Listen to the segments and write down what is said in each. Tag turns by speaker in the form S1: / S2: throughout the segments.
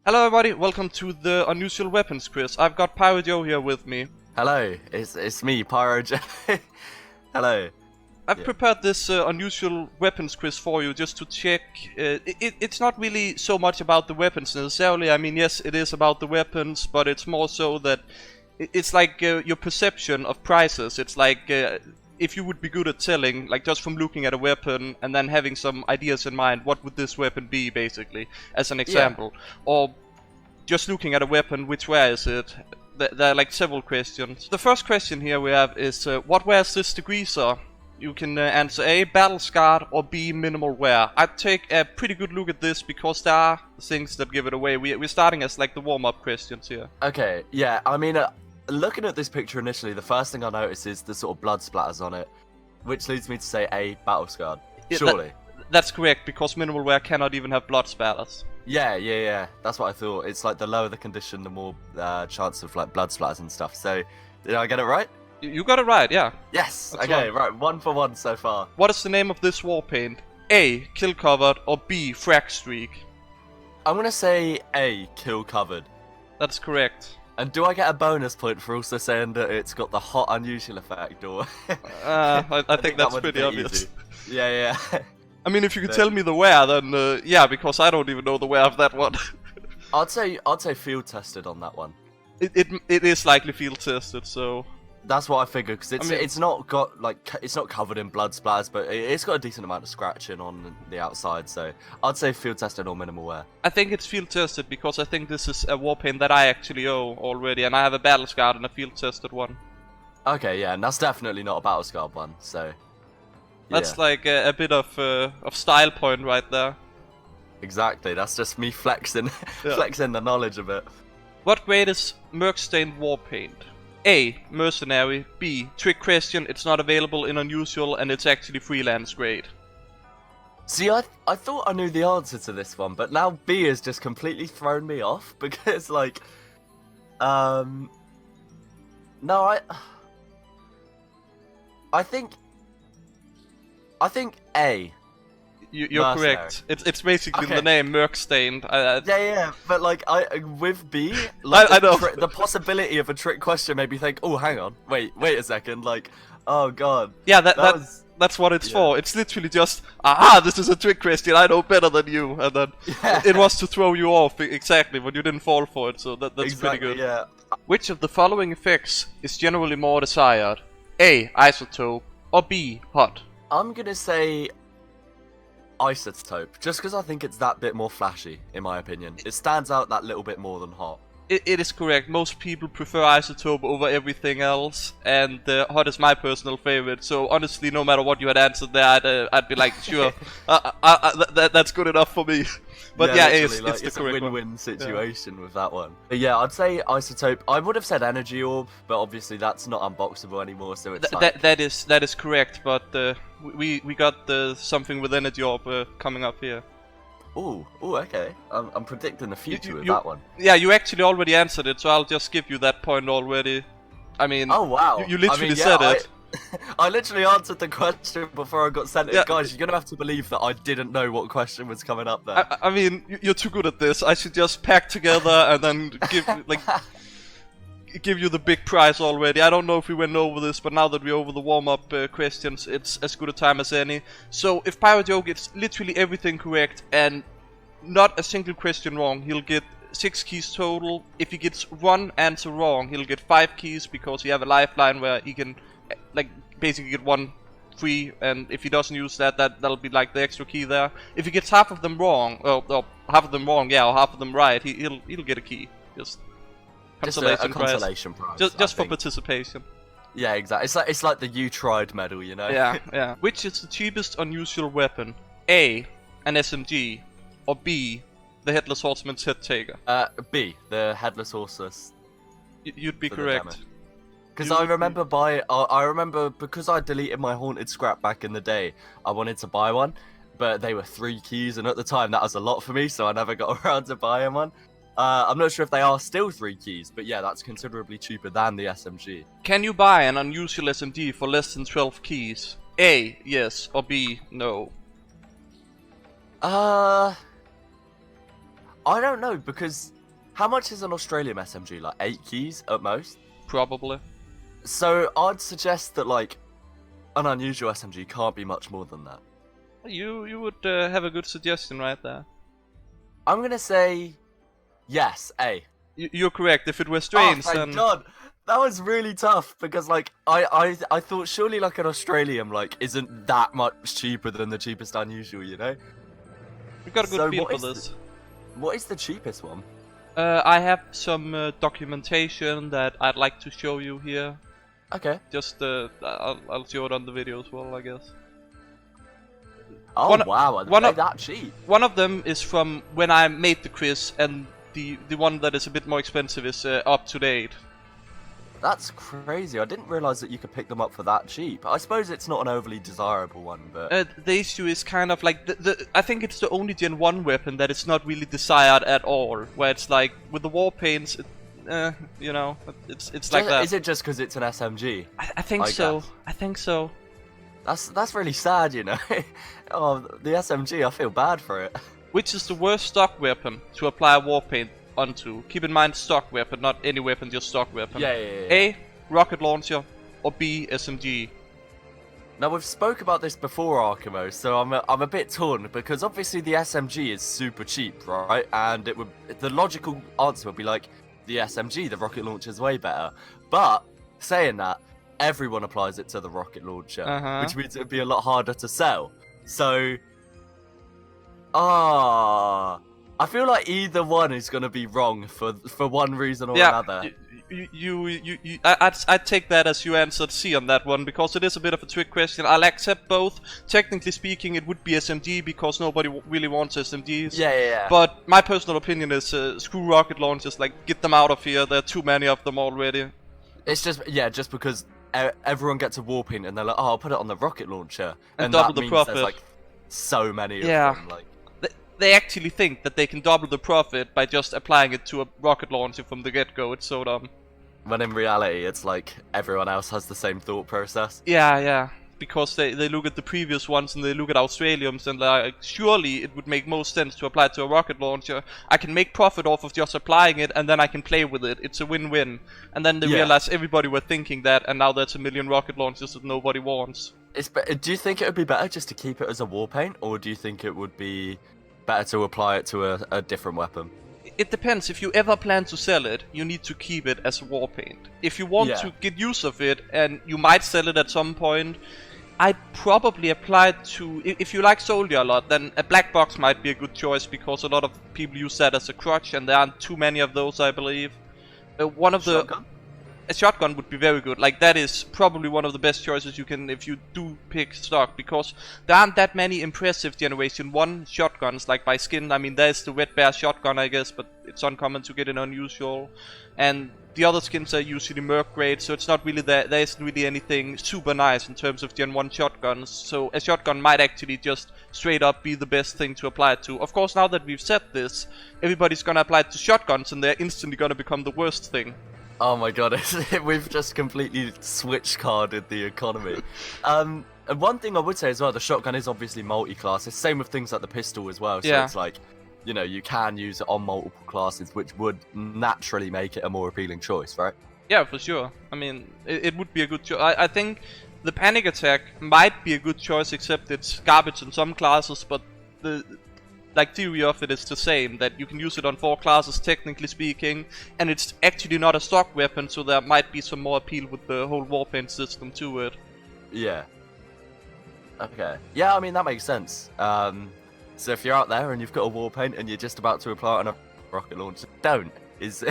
S1: Hello everybody, welcome to the Unusual Weapons quiz. I've got Pyrojoe here with me.
S2: Hello, it's me, Pyrojoe. Hello.
S1: I've prepared this Unusual Weapons quiz for you just to check. It's not really so much about the weapons necessarily. I mean, yes, it is about the weapons, but it's more so that it's like your perception of prices. It's like if you would be good at selling, like just from looking at a weapon and then having some ideas in mind, what would this weapon be, basically, as an example. Yeah. Or just looking at a weapon, which wear is it? There are like several questions. The first question here we have is, what wear is this the Glacier? You can answer A, battle scarred, or B, minimal wear. I'd take a pretty good look at this because there are things that give it away. We're starting as like the warm-up questions here.
S2: Okay, yeah, I mean, looking at this picture initially, the first thing I notice is the sort of blood splatters on it, which leads me to say A, battle scarred. Yeah, surely.
S1: That's correct, because minimal wear cannot even have blood splatters.
S2: Yeah. That's what I thought. It's like the lower the condition, the more chance of like blood splatters and stuff. So, did I get it right?
S1: You got it right, yeah.
S2: Yes. That's okay, right. 1 for 1 so far.
S1: What is the name of this war paint? A, kill covered, or B, frag streak?
S2: I'm gonna say A, kill covered.
S1: That's correct.
S2: And do I get a bonus point for also saying that it's got the hot unusual effect, or?
S1: I think that's pretty obvious.
S2: Easy. Yeah.
S1: I mean, if you could tell me the wear, then yeah, because I don't even know the wear of that one.
S2: I'd say field tested on that one.
S1: It is likely field tested, so.
S2: That's what I figured, because it's not got like it's not covered in blood splatters, but it's got a decent amount of scratching on the outside. So I'd say field tested or minimal wear.
S1: I think it's field tested because I think this is a war paint that I actually own already, and I have a battle scarred and a field tested one.
S2: Okay, yeah, and that's definitely not a battle scarred one. So yeah.
S1: That's like a bit of style point right there.
S2: Exactly, that's just me flexing flexing the knowledge a bit.
S1: What grade is Merc Stained War Paint? A, mercenary. B, trick question, it's not available in unusual and it's actually freelance grade.
S2: See, I thought I knew the answer to this one, but now B has just completely thrown me off because like no, I think A.
S1: You're mercenary. Correct. It's basically in the name, Merc Stained.
S2: Yeah, but like with B, like
S1: I know.
S2: The possibility of a trick question made me think, oh, hang on, wait a second, like, oh god.
S1: Yeah, that's what it's for. It's literally just, this is a trick question, I know better than you, and then it was to throw you off exactly, but you didn't fall for it, so that's exactly, pretty good.
S2: Yeah.
S1: Which of the following effects is generally more desired? A, isotope, or B, hot?
S2: I'm gonna say isotope, just because I think it's that bit more flashy, in my opinion. It stands out that little bit more than hot.
S1: It is correct. Most people prefer isotope over everything else, and hot is my personal favorite. So honestly, no matter what you had answered there, I'd be like, sure, that's good enough for me. But yeah, it's the correct one.
S2: Win-win situation with that one. But yeah, I'd say isotope. I would have said energy orb, but obviously that's not unboxable anymore. So it's
S1: that is correct. But we got something with energy orb coming up here.
S2: Oh, okay. I'm predicting the future with that one.
S1: Yeah, you actually already answered it, so I'll just give you that point already. I mean,
S2: oh wow,
S1: you literally said it.
S2: I literally answered the question before I got sent it. Guys, you're gonna have to believe that I didn't know what question was coming up there.
S1: I mean, you're too good at this. I should just pack together and then give you the big prize already. I don't know if we went over this, but now that we're over the warm-up questions, it's as good a time as any. So if Pyrojoe gets literally everything correct and not a single question wrong, he'll get 6 keys total. If he gets one answer wrong, he'll get 5 keys because he have a lifeline where he can like basically get 1 free, and if he doesn't use that'll be like the extra key there. If he gets half of them wrong, or half of them right, he'll get a key. Just
S2: a consolation prize.
S1: Just for participation.
S2: Yeah, exactly. It's like the "you tried" medal, you know.
S1: Yeah. Which is the cheapest unusual weapon? A, an SMG, or B, the Headless Horseman's head taker?
S2: B, the Headless Horseman's.
S1: You'd be correct.
S2: Because I remember because I deleted my haunted scrap back in the day, I wanted to buy one, but they were 3 keys, and at the time that was a lot for me, so I never got around to buying one. I'm not sure if they are still 3 keys, but yeah, that's considerably cheaper than the SMG.
S1: Can you buy an unusual SMG for less than 12 keys? A, yes, or B, no?
S2: I don't know, because How much is an Australian SMG? Like 8 keys at most?
S1: Probably.
S2: So I'd suggest that like an unusual SMG can't be much more than that.
S1: You would have a good suggestion right there.
S2: I'm gonna say yes, A.
S1: You're correct. If it were strange,
S2: oh, thank God. That was really tough because like I thought surely like an Australian like isn't that much cheaper than the cheapest unusual, you know?
S1: You got a good feel for this.
S2: What is the cheapest one?
S1: I have some documentation that I'd like to show you here.
S2: Okay.
S1: Just I'll show it on the video as well, I guess.
S2: Oh wow, are that cheap?
S1: One of them is from when I made the quiz, and the one that is a bit more expensive is up to date.
S2: That's crazy. I didn't realize that you could pick them up for that cheap. I suppose it's not an overly desirable one, but
S1: the issue is kind of like I think it's the only Gen 1 weapon that it's not really desired at all. Where it's like with the war paints, you know, it's like that.
S2: Is it just because it's an SMG?
S1: I think so. I think so.
S2: That's really sad, you know. Oh, the SMG. I feel bad for it.
S1: Which is the worst stock weapon to apply war paint onto? Keep in mind stock weapon, not any weapon, just stock weapon.
S2: Yeah.
S1: A, rocket launcher, or B, SMG.
S2: Now we've spoke about this before, Archimo, so I'm a bit torn because obviously the SMG is super cheap, right? And the logical answer would be like the SMG, the rocket launcher is way better. But saying that, everyone applies it to the rocket launcher, which means it would be a lot harder to sell. So, I feel like either one is going to be wrong for one reason or another.
S1: I'd take that as you answered C on that one, because it is a bit of a trick question. I'll accept both. Technically speaking, it would be SMG because nobody really wants SMGs.
S2: Yeah.
S1: But my personal opinion is screw rocket launchers. Like, get them out of here. There are too many of them already.
S2: It's just because everyone gets a war paint and they're like, oh, I'll put it on the rocket launcher,
S1: and double the profit.
S2: There's like so many of them. Like,
S1: they actually think that they can double the profit by just applying it to a rocket launcher from the get-go. It's so dumb.
S2: When in reality, it's like everyone else has the same thought process.
S1: Yeah. Because they look at the previous ones and they look at Australians and like, surely it would make most sense to apply it to a rocket launcher. I can make profit off of just applying it, and then I can play with it. It's a win-win. And then they realize everybody were thinking that, and now there's a million rocket launchers that nobody wants.
S2: Do you think it would be better just to keep it as a war paint, or do you think it would be better to apply it to a different weapon?
S1: It depends. If you ever plan to sell it, you need to keep it as a war paint. If you want to get use of it, and you might sell it at some point, I'd probably apply it to... If you like soldier a lot, then a black box might be a good choice, because a lot of people use that as a crutch, and there aren't too many of those, I believe.
S2: Shotgun?
S1: A shotgun would be very good. Like, that is probably one of the best choices you can if you do pick stock, because there aren't that many impressive Generation 1 shotguns, like by skin. I mean, there's the Red Bear shotgun, I guess, but it's uncommon to get an unusual. And the other skins are usually Merc grade, so it's not really there isn't really anything super nice in terms of Gen 1 shotguns. So a shotgun might actually just straight up be the best thing to apply it to. Of course, now that we've said this, everybody's gonna apply it to shotguns, and they're instantly gonna become the worst thing.
S2: Oh my god, we've just completely switch carded the economy. And one thing I would say as well, the shotgun is obviously multi-class. It's same with things like the pistol as well. So it's like, you know, you can use it on multiple classes, which would naturally make it a more appealing choice, right?
S1: Yeah, for sure. I mean, it would be a good choice. I think the panic attack might be a good choice, except it's garbage in some classes, but the theory of it is the same, that you can use it on 4 classes technically speaking, and it's actually not a stock weapon, so there might be some more appeal with the whole warpaint system to it.
S2: Yeah. Okay. Yeah, I mean, that makes sense. So if you're out there and you've got a warpaint and you're just about to apply it on a rocket launcher, don't, is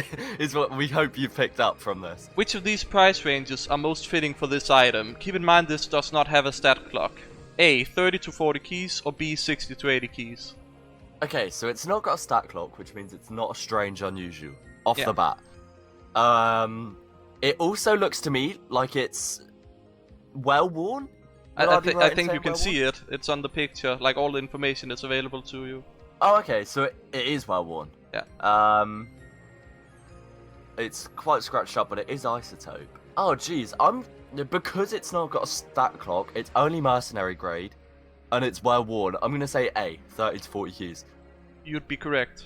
S2: what we hope you've picked up from this.
S1: Which of these price ranges are most fitting for this item? Keep in mind this does not have a stat clock. A, 30 to 40 keys, or B, 60 to 80 keys.
S2: Okay, so it's not got a stat clock, which means it's not a strange unusual off the bat. It also looks to me like it's well worn.
S1: I think you can see it. It's on the picture. Like, all the information is available to you.
S2: Oh, okay, so it is well worn.
S1: Yeah.
S2: It's quite scratched up, but it is isotope. Oh, jeez, because it's not got a stat clock. It's only mercenary grade. And it's well worn. I'm going to say A, 30 to 40 keys.
S1: You'd be correct.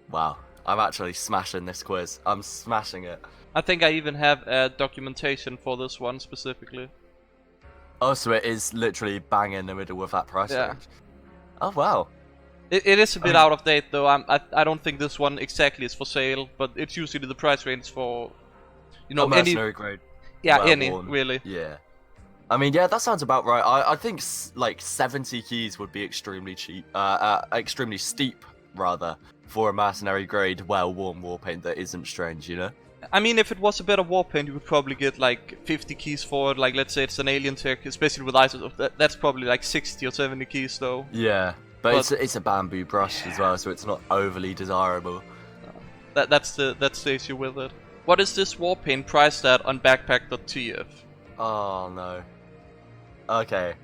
S2: Wow. I'm actually smashing this quiz. I'm smashing it.
S1: I think I even have documentation for this one specifically.
S2: Oh, so it is literally bang in the middle of that price
S1: Yeah.
S2: range. Oh wow.
S1: It is a bit out of date though. I don't think this one exactly is for sale, but it's usually the price range for, you know, any
S2: mercenary grade.
S1: Yeah,
S2: well
S1: any
S2: worn.
S1: really.
S2: Yeah. I mean, yeah, that sounds about right. I think like 70 keys would be extremely cheap, extremely steep rather, for a mercenary grade, well-worn warpaint that isn't strange, you know.
S1: I mean, if it was a better warpaint, you would probably get like 50 keys for it. Like, let's say it's an alien tech, especially with Icy. That's probably like 60 or 70 keys though.
S2: Yeah, but it's a bamboo brush as well, so it's not overly desirable.
S1: That's the issue with it. What is this warpaint priced at on backpack.tf?
S2: Oh no. Okay.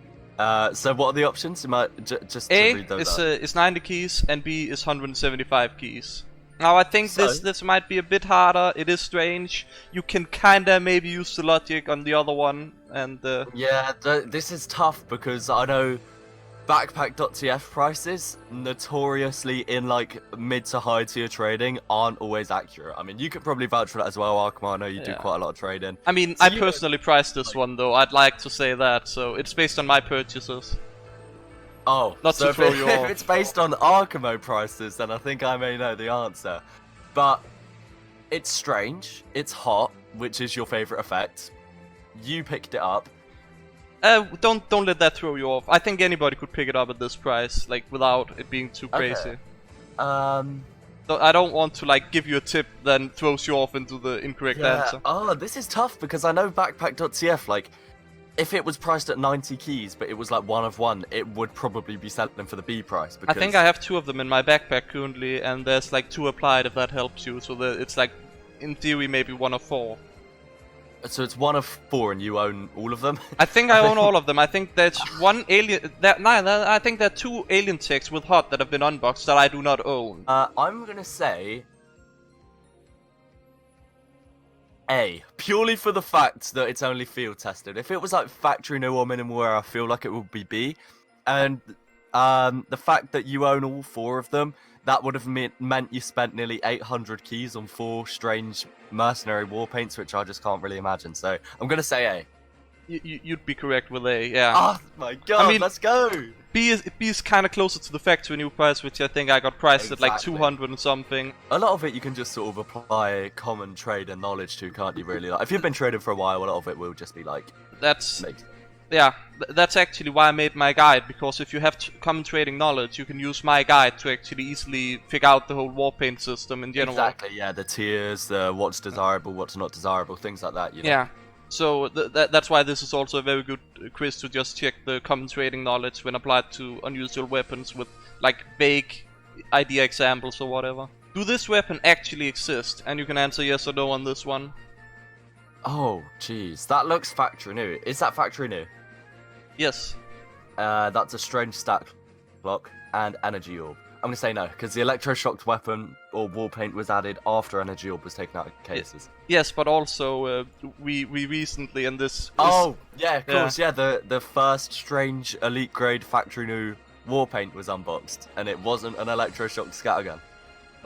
S2: So what are the options? You might just to
S1: A
S2: read those out.
S1: is 90 keys and B is 175 keys. Now I think
S2: So-
S1: this might be a bit harder. It is strange. You can kinda maybe use the logic on the other one, and
S2: Yeah, this is tough because I know backpack.tf prices, notoriously in like mid to high tier trading, aren't always accurate. I mean, you could probably vouch for that as well, Archimo. I know you do
S1: Yeah.
S2: quite a lot of trading.
S1: I mean,
S2: So
S1: I
S2: you-
S1: personally priced this one though. I'd like to say that, so it's based on my purchases.
S2: Oh,
S1: Not
S2: so
S1: to
S2: if,
S1: throw you
S2: if
S1: off.
S2: it's based on Archimo prices, then I think I may know the answer. But it's strange. It's hot, which is your favorite effect. You picked it up.
S1: Don't let that throw you off. I think anybody could pick it up at this price, like without it being too crazy. So I don't want to like give you a tip then throws you off into the incorrect answer.
S2: Oh, this is tough because I know backpack.tf, like, if it was priced at 90 keys, but it was like one of one, it would probably be selling for the B price.
S1: I
S2: Because
S1: think I have 2 of them in my backpack currently, and there's like 2 applied if that helps you. So it's like, in theory, maybe 1 of 4.
S2: So it's one of 4 and you own all of them?
S1: I think I own all of them. I think there's one alien. I think there are 2 alien techs with hot that have been unboxed that I do not own.
S2: I'm gonna say A, purely for the fact that it's only field tested. If it was like factory new or minimal wear, I feel like it would be B. And the fact that you own all 4 of them, that would have meant you spent nearly 800 keys on 4 strange mercenary warpaints, which I just can't really imagine. So I'm gonna say A.
S1: You'd be correct with A, yeah.
S2: Oh my god,
S1: I mean,
S2: let's go!
S1: B is kind of closer to the factory new price, which I think I got priced at like
S2: Exactly.
S1: 200 and something.
S2: A lot of it you can just sort of apply common trade and knowledge to, can't you really? Like, if you've been trading for a while, a lot of it will just be like...
S1: That's that's actually why I made my guide, because if you have common trading knowledge, you can use my guide to actually easily figure out the whole warpaint system in general.
S2: Exactly, yeah, the tiers, the what's desirable, what's not desirable, things like that, you know?
S1: Yeah. So that's why this is also a very good quiz to just check the common trading knowledge when applied to unusual weapons with like vague idea examples or whatever. Do this weapon actually exist? And you can answer yes or no on this one.
S2: Oh, jeez, that looks factory new. Is that factory new?
S1: Yes.
S2: That's a strange stat block and energy orb. I'm gonna say no, because the electroshocked weapon or wall paint was added after energy orb was taken out of cases.
S1: Yes, but also we recently in this.
S2: Oh, yeah, of course, yeah. The first strange elite grade factory new war paint was unboxed, and it wasn't an electroshock scattergun.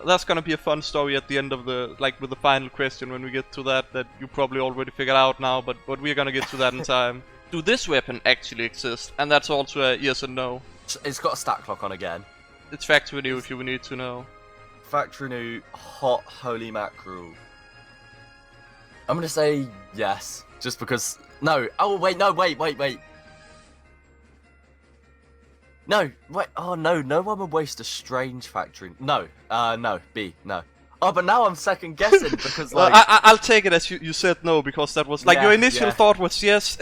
S1: That's gonna be a fun story at the end of the with the final question when we get to that you probably already figured out now, but we're gonna get to that in time. Do this weapon actually exist? And that's also a yes and no.
S2: It's got a stat clock on again.
S1: It's factory new if you need to know.
S2: Factory new hot holy mackerel. I'm gonna say yes, just because. No. Oh wait, no, wait. No, wait. Oh no, no one would waste a strange factory. No, no, B, no. Oh, but now I'm second guessing because like.
S1: I'll take it as you said no, because that was like your initial thought was yes,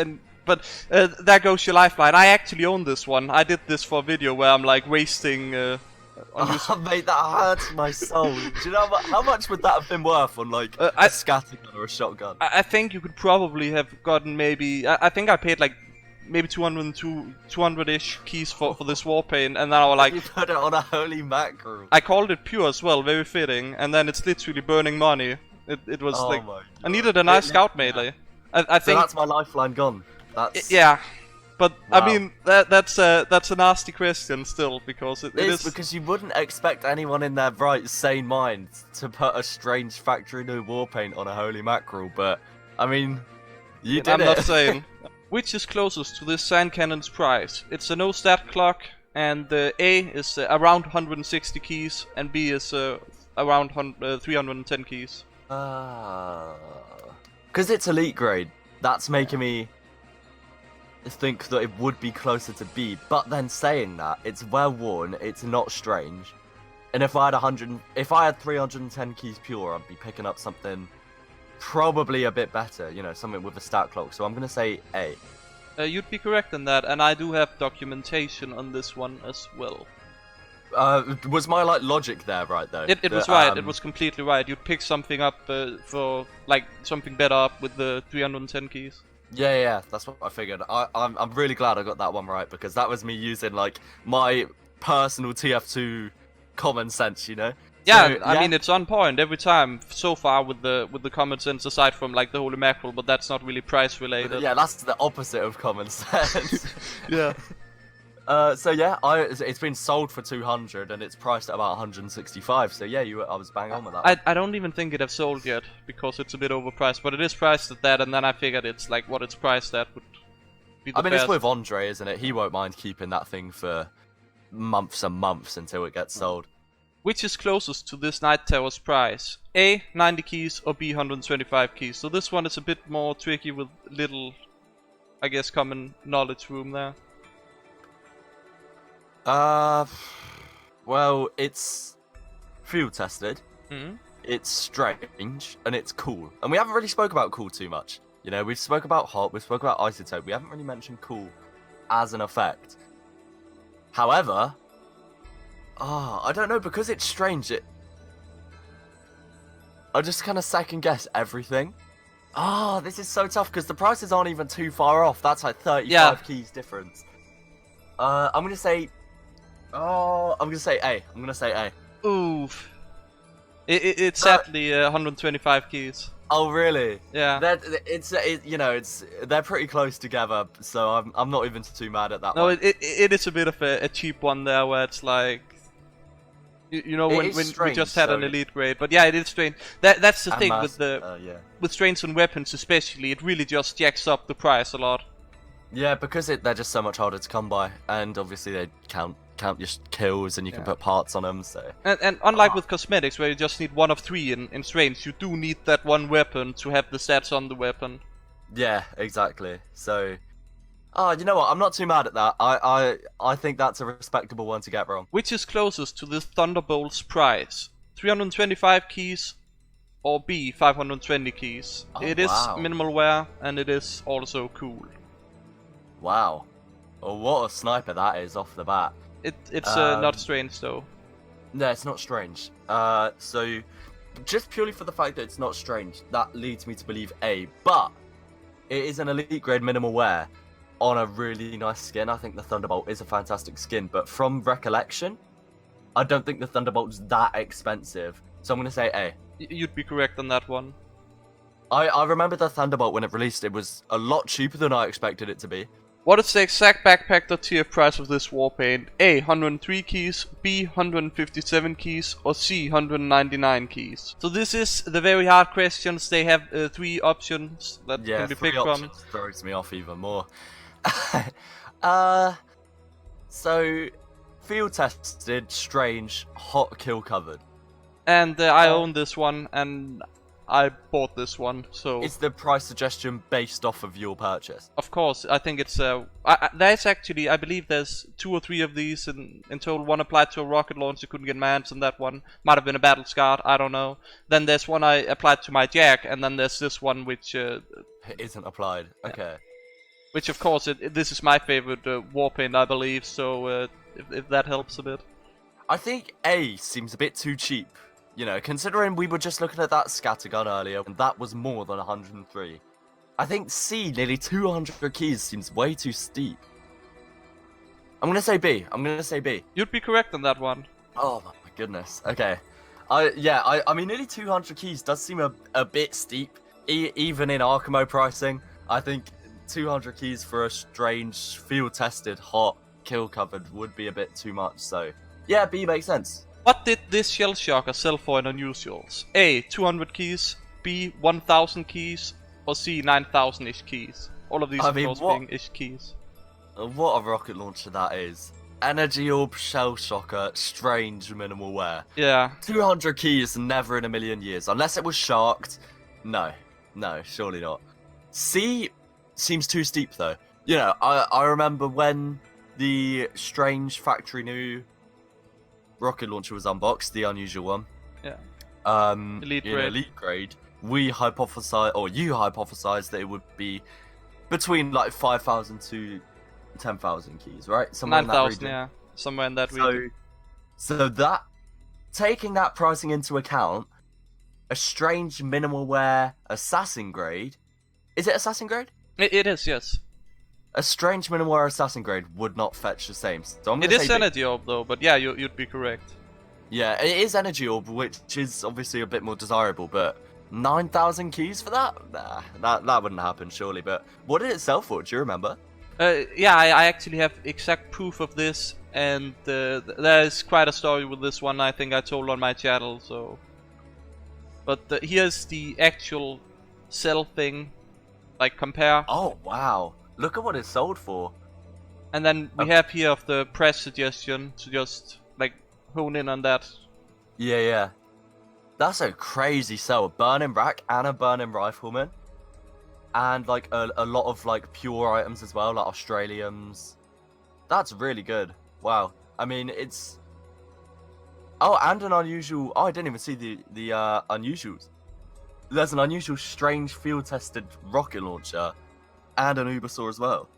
S1: but there goes your lifeline. I actually own this one. I did this for a video where I'm like wasting.
S2: Oh, mate, that hurts my soul. Do you know how much would that have been worth on like a scattergun or a shotgun?
S1: I think you could probably have gotten maybe. I think I paid like maybe 200-ish keys for this warpaint, and then I was like.
S2: You put it on a holy mackerel.
S1: I called it pure as well, very fitting, and then it's literally burning money. It was like
S2: my
S1: I needed a nice scout melee. I think
S2: so that's my lifeline gone. That's
S1: yeah. But
S2: Wow.
S1: I mean, that's a nasty question still, because it is
S2: because you wouldn't expect anyone in their right sane mind to put a strange factory new war paint on a holy mackerel, but I mean, you did
S1: I'm
S2: it.
S1: not saying. Which is closest to this sand cannon's price? It's a no stat clock, and A is around 160 keys, and B is around 310 keys.
S2: Because it's elite grade, that's making me think that it would be closer to B. But then saying that, it's well worn, it's not strange, and if I had 310 keys pure, I'd be picking up something probably a bit better, you know, something with a stat clock. So I'm gonna say A.
S1: You'd be correct in that, and I do have documentation on this one as well.
S2: Was my logic there right though?
S1: It was right. It was completely right. You'd pick something up for like something better up with the 310 keys.
S2: Yeah, that's what I figured. I'm really glad I got that one right, because that was me using like my personal TF2 common sense, you know.
S1: Yeah,
S2: So,
S1: I mean it's on point every time so far with the common sense, aside from like the holy mackerel, but that's not really price related.
S2: Yeah, that's the opposite of common sense.
S1: Yeah.
S2: So yeah, it's been sold for 200 and it's priced at about 165. So yeah, I was bang on with that.
S1: I don't even think it have sold yet because it's a bit overpriced, but it is priced at that, and then I figured it's like what it's priced at would be the best.
S2: It's with Andre, isn't it? He won't mind keeping that thing for months and months until it gets sold.
S1: Which is closest to this Night Tower's price? A, 90 keys, or B, 125 keys? So this one is a bit more tricky with little, I guess, common knowledge room there.
S2: Well, it's field tested.
S1: Mm-hmm.
S2: It's strange and it's cool. And we haven't really spoke about cool too much. You know, we've spoke about hot, we've spoke about isotope. We haven't really mentioned cool as an effect. However, I don't know, because it's strange. I just kind of second guess everything. This is so tough because the prices aren't even too far off. That's like 35 keys difference. I'm gonna say. I'm gonna say A. I'm gonna say A.
S1: Oof. It's sadly 125 keys.
S2: Oh really?
S1: Yeah.
S2: They're pretty close together, so I'm not even too mad at that
S1: no,
S2: one.
S1: it is a bit of a cheap one there, where it's like. You know, when we just had an elite grade, but yeah, it is strange. That's the thing with strains on weapons, especially. It really just jacks up the price a lot.
S2: Yeah, because they're just so much harder to come by, and obviously they count your kills, and you can put parts on them. So
S1: and unlike with cosmetics, where you just need one of three in strains, you do need that one weapon to have the stats on the weapon.
S2: Yeah, exactly. So. You know what? I'm not too mad at that. I think that's a respectable one to get wrong.
S1: Which is closest to this Thunderbolt's price? 325 keys or B, 520 keys? It is minimal wear and it is also cool.
S2: Wow. Oh, what a sniper that is off the bat.
S1: It's not strange though.
S2: No, it's not strange. So just purely for the fact that it's not strange, that leads me to believe A. But it is an elite grade minimal wear on a really nice skin. I think the Thunderbolt is a fantastic skin, but from recollection, I don't think the Thunderbolt's that expensive. So I'm going to say A.
S1: You'd be correct on that one.
S2: I remember the Thunderbolt when it released, it was a lot cheaper than I expected it to be.
S1: What is the exact backpack.tf price of this warpaint? A, 103 keys, B, 157 keys, or C, 199 keys? So this is the very hard questions. They have 3 options that can be picked from.
S2: Throws me off even more. So field tested, strange, hot, kill covered.
S1: And I own this one, and I bought this one, so...
S2: Is the price suggestion based off of your purchase?
S1: Of course, I think it's... there's actually, I believe there's 2 or 3 of these in total. One applied to a rocket launcher, couldn't get my hands on that one. Might have been a battle scar, I don't know. Then there's one I applied to my jack, and then there's this one which... it
S2: isn't applied, okay.
S1: Which of course, this is my favorite warpaint, I believe, so if that helps a bit.
S2: I think A seems a bit too cheap. You know, considering we were just looking at that scattergun earlier, and that was more than 103. I think C, nearly 200 keys, seems way too steep. I'm gonna say B.
S1: You'd be correct on that one.
S2: Oh my goodness. Okay. I mean, nearly 200 keys does seem a bit steep, even in Archimo pricing. I think 200 keys for a strange, field-tested, hot, kill-covered would be a bit too much, so... Yeah, B makes sense.
S1: What did this shell shocker sell for in unusuals? A. 200 keys, B. 1000 keys, or C. 9000-ish keys? All of these of course being ish keys.
S2: What a rocket launcher that is. Energy orb, shell shocker, strange minimal wear.
S1: Yeah.
S2: 200 keys, never in a million years. Unless it was sharked. No, surely not. C seems too steep though. You know, I remember when the strange factory new rocket launcher was unboxed, the unusual one.
S1: Yeah.
S2: Elite grade. We hypothesized, or you hypothesized, that it would be between like 5,000 to 10,000 keys, right?
S1: 9,000, yeah, somewhere in that region.
S2: So that, taking that pricing into account, a strange minimal wear assassin grade. Is it assassin grade?
S1: It is, yes.
S2: A strange minimal wear assassin grade would not fetch the same. So I'm
S1: it is energy orb though, but yeah, you'd be correct.
S2: Yeah, it is energy orb, which is obviously a bit more desirable, but 9,000 keys for that? Nah, that wouldn't happen surely. But what did it sell for? Do you remember?
S1: Yeah, I actually have exact proof of this, and there is quite a story with this one. I think I told on my channel. So, but here's the actual sell thing. Like compare.
S2: Oh wow! Look at what it sold for.
S1: And then we have here of the price suggestion to just like hone in on that.
S2: Yeah. That's a crazy sell. A burning rack and a burning rifleman. And like a lot of like pure items as well, like Australiums. That's really good. Wow. I mean, it's... Oh, and an unusual... Oh, I didn't even see the unusuals. There's an unusual, strange, field-tested rocket launcher. And an Ubersaw as well.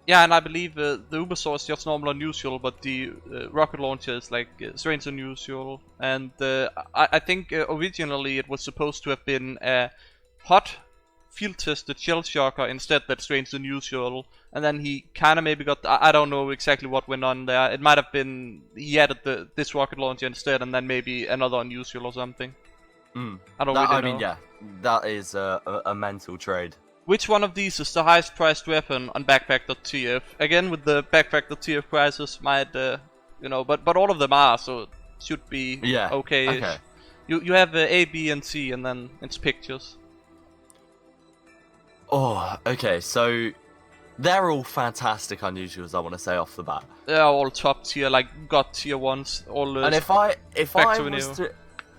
S1: Yeah, and I believe the Ubersaw is just normal unusual, but the rocket launcher is like strange unusual. And I think originally it was supposed to have been a hot field-tested shell shocker instead that strange unusual. And then he kind of maybe got... I don't know exactly what went on there. It might have been he added this rocket launcher instead, and then maybe another unusual or something. I don't really know. I mean,
S2: yeah, that is a mental trade.
S1: Which one of these is the highest priced weapon on backpack.tf? Again, with the backpack.tf prices might, you know, but all of them are, so it should be okay-ish. Okay. You have A, B, and C, and then it's pictures.
S2: Oh, okay, so they're all fantastic unusuals, I want to say off the bat.
S1: They're all top tier, like god tier ones. All
S2: and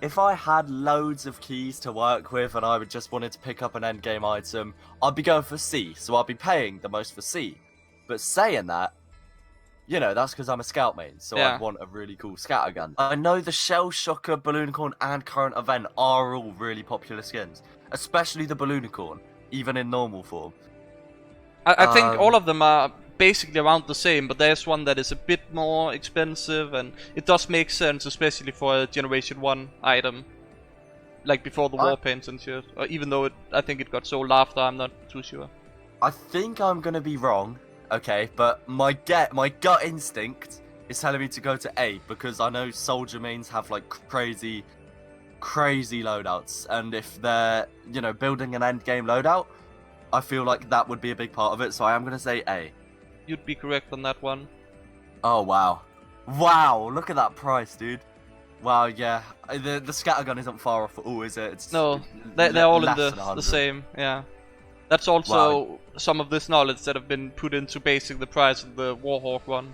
S2: if I had loads of keys to work with and I would just wanted to pick up an endgame item, I'd be going for C, so I'd be paying the most for C. But saying that, you know, that's because I'm a scout main, so I'd want a really cool scattergun. I know the Shell Shocker, Balloonicorn, and Current Event are all really popular skins, especially the Balloonicorn, even in normal form.
S1: I think all of them are basically around the same, but there's one that is a bit more expensive, and it does make sense, especially for a Generation 1 item. Like before the war paints and shit. Or even though I think it got sold after, I'm not too sure.
S2: I think I'm gonna be wrong, okay, but my gut instinct is telling me to go to A, because I know soldier mains have like crazy loadouts, and if they're, you know, building an endgame loadout, I feel like that would be a big part of it, so I am gonna say A.
S1: You'd be correct on that one.
S2: Oh wow. Wow, look at that price, dude. Wow, yeah. The scattergun isn't far off at all, is it? It's
S1: no, they're all in the same, yeah. That's also some of this knowledge that have been put into basing the price of the Warhawk one.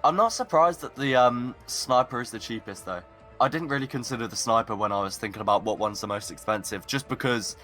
S2: I'm not surprised that the sniper is the cheapest though. I didn't really consider the sniper when I was thinking about what one's the most expensive, just because,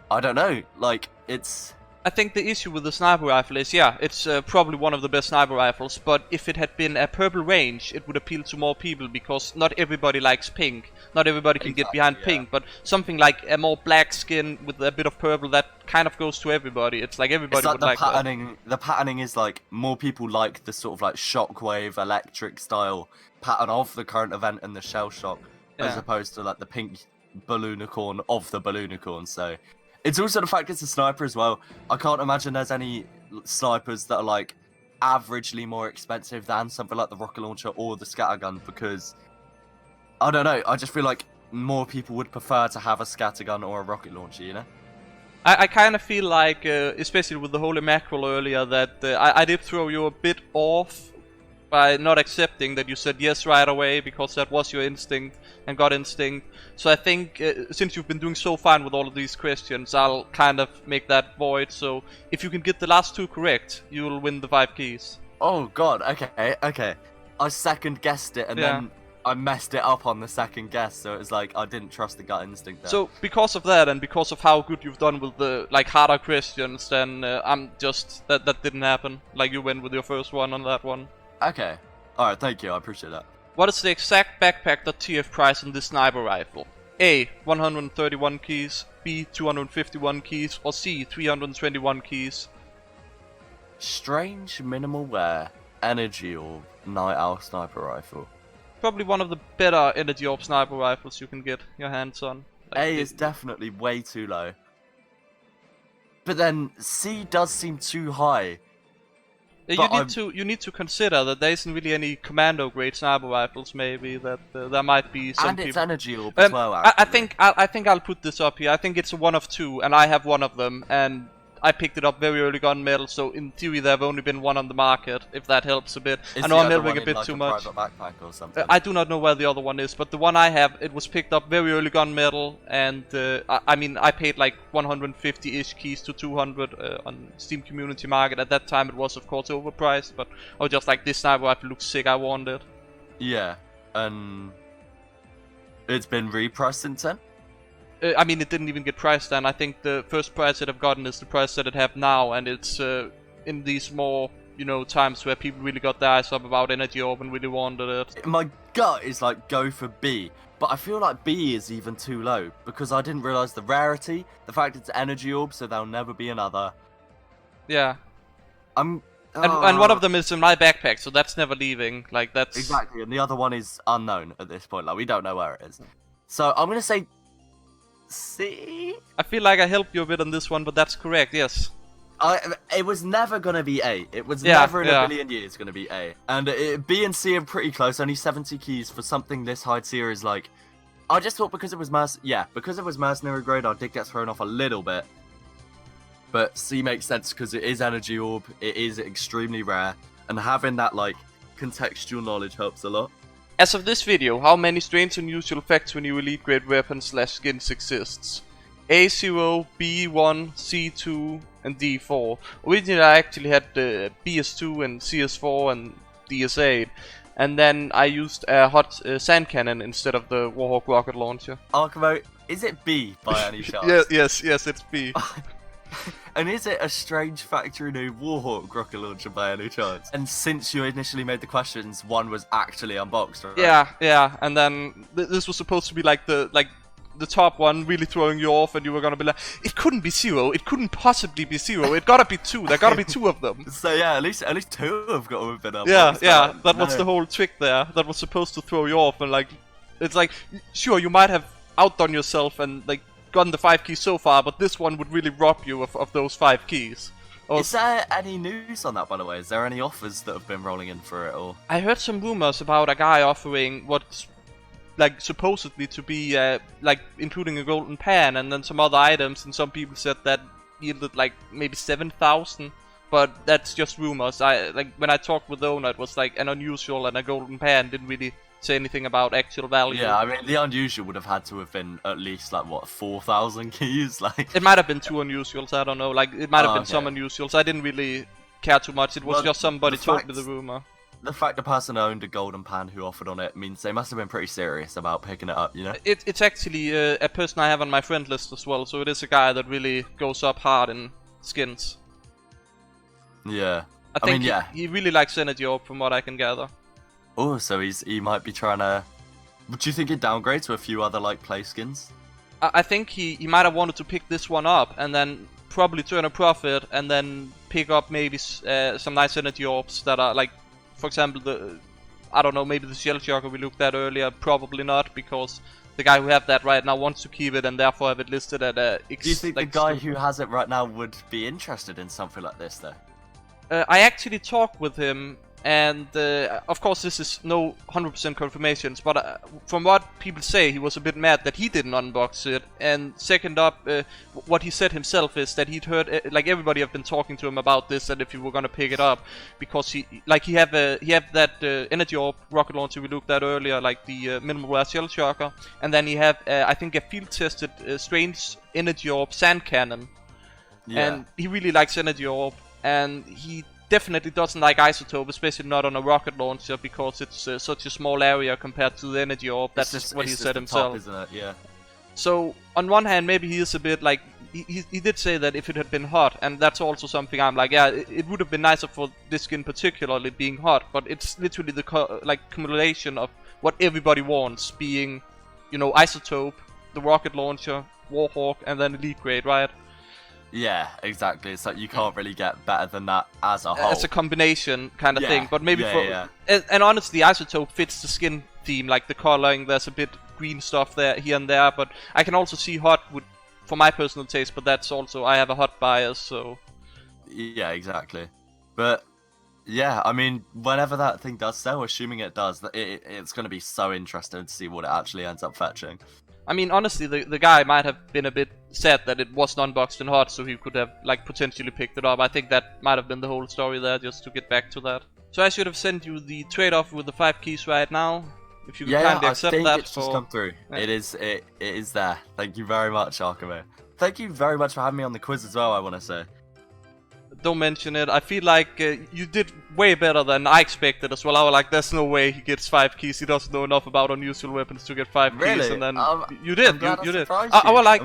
S2: I don't know, like, it's...
S1: I think the issue with the sniper rifle is, yeah, it's probably one of the best sniper rifles, but if it had been a purple range, it would appeal to more people, because not everybody likes pink. Not everybody can get behind pink, but something like a more black skin with a bit of purple, that kind of goes to everybody. It's like everybody would like that.
S2: The patterning is like, more people like the sort of like shockwave, electric style pattern of the Current Event and the Shell Shock, as opposed to like the pink Balloonicorn of the Balloonicorn, so... It's also the fact it's a sniper as well. I can't imagine there's any snipers that are like averagely more expensive than something like the rocket launcher or the scattergun, because I don't know, I just feel like more people would prefer to have a scattergun or a rocket launcher, you know?
S1: I kind of feel like, especially with the Holy Mackerel earlier, that I did throw you a bit off by not accepting that you said yes right away, because that was your instinct and gut instinct. So I think since you've been doing so fine with all of these questions, I'll kind of make that void. So if you can get the last 2 correct, you'll win the 5 keys.
S2: Oh god, okay. I second guessed it and then I messed it up on the second guess, so it was like I didn't trust the gut instinct there.
S1: So because of that, and because of how good you've done with the like harder questions, then I'm just that didn't happen. Like you went with your first one on that one.
S2: Okay. Alright, thank you, I appreciate that.
S1: What is the exact backpack.tf price on this sniper rifle? A. 131 keys, B. 251 keys, or C. 321 keys?
S2: Strange minimal wear, energy orb, night owl sniper rifle.
S1: Probably one of the better energy orb sniper rifles you can get your hands on. Like
S2: A is definitely way too low. But then C does seem too high.
S1: You need to consider that there isn't really any commando grade sniper rifles. Maybe that there might be some.
S2: And it's
S1: people.
S2: energy orb as well. Actually.
S1: I think I'll put this up here. I think it's a 1 of 2, and I have one of them, and I picked it up very early gunmetal. So in theory, there have only been 1 on the market. If that helps a bit. I know I'm milking a bit too much.
S2: Backpack or something?
S1: I do not know where the other one is, but the one I have, it was picked up very early gunmetal, and I mean I paid like 150-ish keys to 200 on Steam Community Market. At that time, it was of course overpriced, but I was just like, this sniper rifle looks sick. I want it.
S2: Yeah, and it's been repriced since then.
S1: I mean, it didn't even get priced then. I think the first price it have gotten is the price that it have now, and it's in these more, you know, times where people really got their eyes up about energy orb and really wanted it.
S2: My gut is like go for B, but I feel like B is even too low because I didn't realize the rarity, the fact it's energy orb, so there'll never be another.
S1: Yeah.
S2: And
S1: one of them is in my backpack, so that's never leaving. Like that's
S2: exactly, and the other one is unknown at this point. Like we don't know where it is. So I'm gonna say C.
S1: I feel like I helped you a bit on this one, but that's correct. Yes.
S2: It was never gonna be A. It was never in a billion years gonna be A. And B and C are pretty close. Only 70 keys for something this high tier is like. I just thought because it was mercenary grade, I did get thrown off a little bit. But C makes sense because it is energy orb. It is extremely rare, and having that like contextual knowledge helps a lot.
S1: As of this video, how many strange unusual facts when you elite grade weapons / skins exists? A0, B1, C2, and D4. Originally I actually had BS2 and CS4 and DS8. And then I used a hot sand cannon instead of the Warhawk rocket launcher.
S2: Archimo, is it B by any chance?
S1: yes, it's B.
S2: And is it a strange factory new Warhawk rocket launcher by any chance? And since you initially made the questions, one was actually unboxed, right?
S1: Yeah, and then this was supposed to be like the top one, really throwing you off, and you were gonna be like, it couldn't be 0, it couldn't possibly be 0, it gotta be 2, there gotta be 2 of them.
S2: So yeah, at least 2 have got to have been
S1: Yeah,
S2: unboxed.
S1: that was the whole trick there. That was supposed to throw you off, and like, it's like, sure, you might have outdone yourself and like gotten the 5 keys so far, but this one would really rob you of those 5 keys.
S2: Is there any news on that, by the way? Is there any offers that have been rolling in for it, or?
S1: I heard some rumors about a guy offering what's like supposedly to be like including a golden pan and then some other items, and some people said that yielded like maybe 7,000, but that's just rumors. When I talked with the owner, it was like an unusual and a golden pan, didn't really say anything about actual value.
S2: Yeah, I mean the unusual would have had to have been at least like what, 4,000 keys. Like
S1: it might have been 2 unusuals. I don't know. Like it might have been some unusuals. I didn't really care too much. It was just somebody told me the rumor.
S2: The fact the person owned a golden pan who offered on it means they must have been pretty serious about picking it up, you know?
S1: It's actually a person I have on my friend list as well, so it is a guy that really goes up hard in skins.
S2: Yeah.
S1: I think he really likes energy orb from what I can gather.
S2: Oh, so he might be trying to... Do you think he'd downgrade to a few other like play skins?
S1: I think he might have wanted to pick this one up and then probably turn a profit and then pick up maybe some nice energy orbs that are like, for example, I don't know, maybe the shell shocker we looked at earlier. Probably not, because the guy who have that right now wants to keep it and therefore have it listed at a...
S2: Do you think the guy who has it right now would be interested in something like this though?
S1: I actually talked with him And of course this is no 100% confirmations, but from what people say, he was a bit mad that he didn't unbox it. And second up, what he said himself is that he'd heard like everybody have been talking to him about this, and if he were gonna pick it up, because he have that energy orb rocket launcher we looked at earlier, like the minimal rare shell shocker, and then he have I think a field tested strange energy orb sand cannon. And he really likes energy orb, and he definitely doesn't like isotope, especially not on a rocket launcher, because it's such a small area compared to the energy orb. That's just what he said himself.
S2: Top, isn't it? Yeah.
S1: So on one hand, maybe he is a bit like he did say that if it had been hot, and that's also something I'm like, yeah, it would have been nicer for this skin particularly being hot, but it's literally the accumulation of what everybody wants, being, you know, isotope, the rocket launcher, Warhawk, and then elite grade, right?
S2: Yeah, exactly. It's like you can't really get better than that as a whole.
S1: It's a combination kind of thing, but maybe
S2: yeah.
S1: And honestly, isotope fits the skin theme, like the coloring. There's a bit green stuff there, here and there, but I can also see hot would, for my personal taste. But that's also, I have a hot bias, so
S2: yeah, exactly. But yeah, I mean, whenever that thing does sell, assuming it does, it's going to be so interesting to see what it actually ends up fetching.
S1: I mean, honestly, the guy might have been a bit sad that it wasn't unboxed and hot, so he could have, like, potentially picked it up. I think that might have been the whole story there, just to get back to that. So I should have sent you the trade-off with the 5 keys right now. If you could kindly accept that.
S2: Yeah, I think it's just come through. Yeah. It is there. Thank you very much, Archimo. Thank you very much for having me on the quiz as well, I want to say.
S1: Don't mention it. I feel like you did way better than I expected as well. I was like, there's no way he gets 5 keys. He doesn't know enough about unusual weapons to get 5 keys. And then you did. You did. I was like,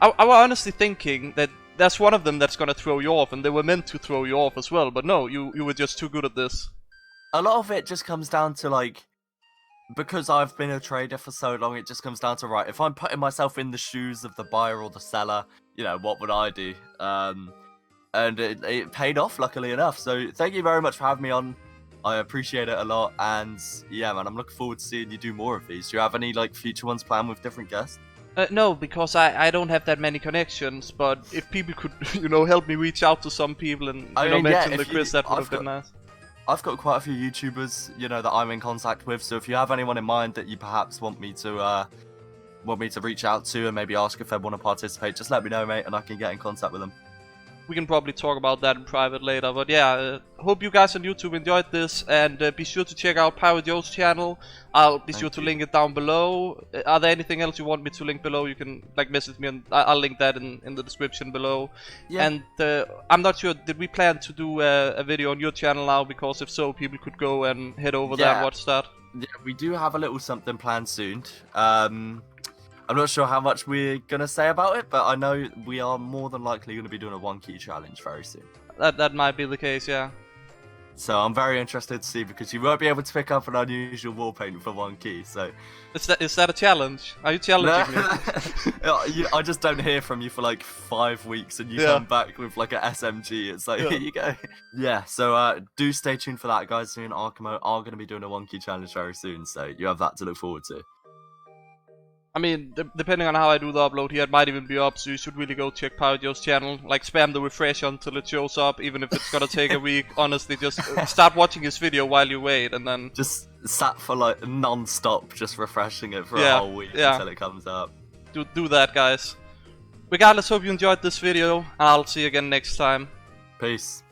S1: I was honestly thinking that there's one of them that's gonna throw you off, and they were meant to throw you off as well. But no, you were just too good at this.
S2: A lot of it just comes down to, like, because I've been a trader for so long, it just comes down to, right, if I'm putting myself in the shoes of the buyer or the seller, you know, what would I do? And it paid off, luckily enough. So thank you very much for having me on. I appreciate it a lot. And yeah, man, I'm looking forward to seeing you do more of these. Do you have any, like, future ones planned with different guests?
S1: No, because I don't have that many connections. But if people could, you know, help me reach out to some people and mention the quiz, that would have been nice.
S2: I've got quite a few YouTubers, you know, that I'm in contact with. So if you have anyone in mind that you perhaps want me to reach out to and maybe ask if they want to participate, just let me know, mate, and I can get in contact with them.
S1: We can probably talk about that in private later, but yeah, hope you guys on YouTube enjoyed this, and be sure to check out Pyrojoe's channel. I'll be sure to link it down below. Are there anything else you want me to link below? You can, like, message me, and I'll link that in the description below. Yeah. And I'm not sure, did we plan to do a video on your channel now? Because if so, people could go and head over there and watch that.
S2: Yeah, we do have a little something planned soon. I'm not sure how much we're going to say about it, but I know we are more than likely going to be doing a 1 key challenge very soon.
S1: That might be the case, yeah.
S2: So I'm very interested to see, because you won't be able to pick up an unusual war paint for 1 key, so...
S1: Is that a challenge? Are you challenging me?
S2: I just don't hear from you for like 5 weeks, and you come back with like a SMG. It's like, here you go. Yeah, so do stay tuned for that, guys. Me and Archimo are going to be doing a 1 key challenge very soon, so you have that to look forward to.
S1: I mean, depending on how I do the upload here, it might even be up, so you should really go check Pyrojoe's channel. Like, spam the refresh until it shows up, even if it's gonna take a week. Honestly, just start watching his video while you wait, and then...
S2: Just sat for, like, non-stop, just refreshing it for a whole week until it comes up.
S1: Do that, guys. Regardless, hope you enjoyed this video, and I'll see you again next time.
S2: Peace.